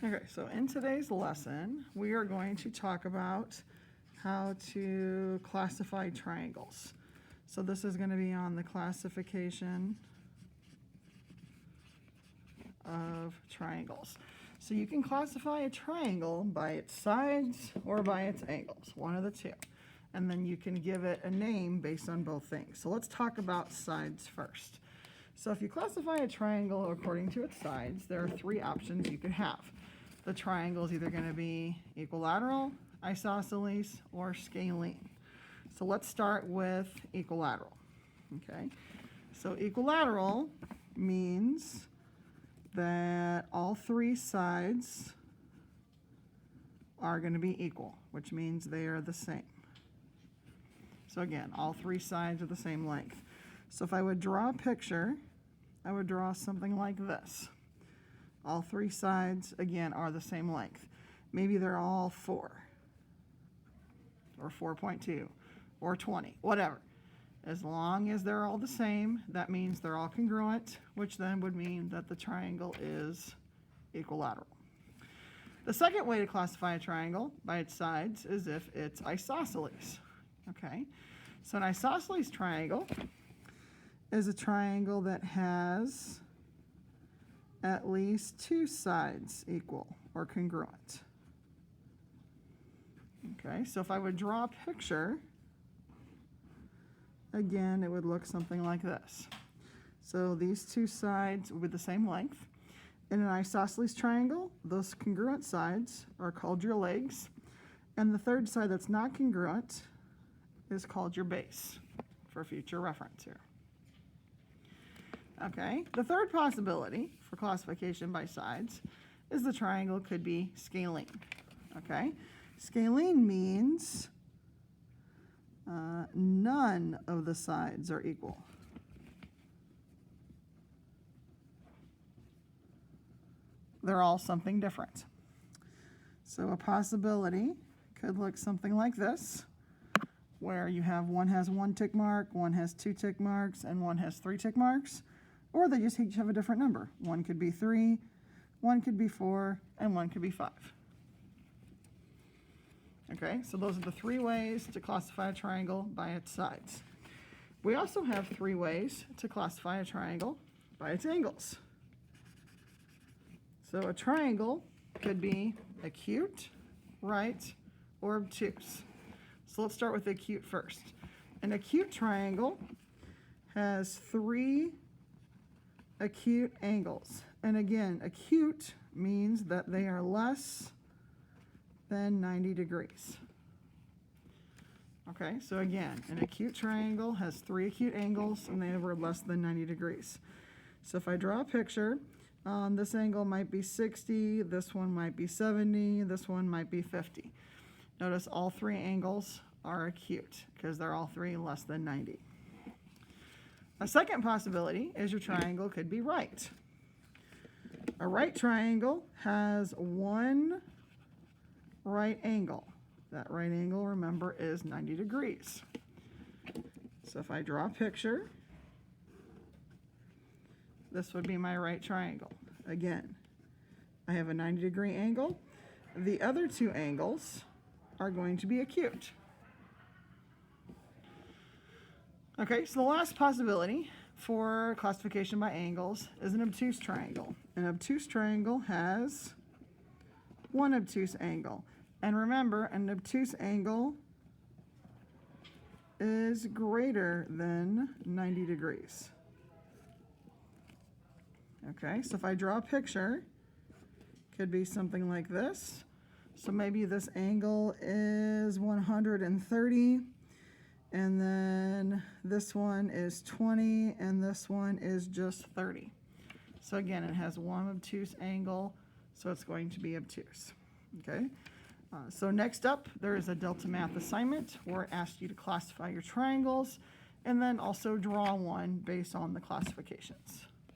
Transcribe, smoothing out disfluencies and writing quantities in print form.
Okay, so in today's lesson, we are going to talk about how to classify triangles. So this is going to be on the classification of triangles. So you can classify a triangle by its sides or by its angles, one of the two. And then you can give it a name based on both things. So let's talk about sides first. So if you classify a triangle according to its sides, there are three options you could have. The triangle is either going to be equilateral, isosceles, or scalene. So let's start with equilateral. Okay, so equilateral means that all three sides are going to be equal, which means they are the same. So again, all three sides are the same length. So if I would draw a picture, I would draw something like this. All three sides, again, are the same length. Maybe they're all 4, or 4.2, or 20, whatever. As long as they're all the same, that means they're all congruent, which then would mean that the triangle is equilateral. The second way to classify a triangle by its sides is if it's isosceles. Okay, so an isosceles triangle is a triangle that has at least two sides equal or congruent. Okay, so if I would draw a picture, again, it would look something like this. So these two sides would be the same length. In an isosceles triangle, those congruent sides are called your legs, and the third side that's not congruent is called your base, for future reference here. Okay, the third possibility for classification by sides is the triangle could be scalene. Okay, scalene means none of the sides are equal. They're all something different. So a possibility could look something like this, where you have one has 1 tick mark, one has 2 tick marks, and one has 3 tick marks. Or they just each have a different number. One could be 3, one could be 4, and one could be 5. Okay, so those are the three ways to classify a triangle by its sides. We also have three ways to classify a triangle by its angles. So a triangle could be acute, right, or obtuse. So let's start with acute first. An acute triangle has 3 acute angles. And again, acute means that they are less than 90 degrees. Okay, so again, an acute triangle has 3 acute angles and they are less than 90 degrees. So if I draw a picture, this angle might be 60, this one might be 70, this one might be 50. Notice all 3 angles are acute because they're all 3 less than 90. A second possibility is your triangle could be right. A right triangle has 1 right angle. That right angle, remember, is 90 degrees. So if I draw a picture, this would be my right triangle. Again, I have a 90-degree angle. The other 2 angles are going to be acute. Okay, so the last possibility for classification by angles is an obtuse triangle. An obtuse triangle has 1 obtuse angle. And remember, an obtuse angle is greater than 90 degrees. Okay, so if I draw a picture, it could be something like this. So maybe this angle is 130. And then this one is 20, and this one is just 30. So again, it has 1 obtuse angle, so it's going to be obtuse. Okay. So next up, there is a Delta Math assignment where it asks you to classify your triangles, and then also draw one based on the classifications.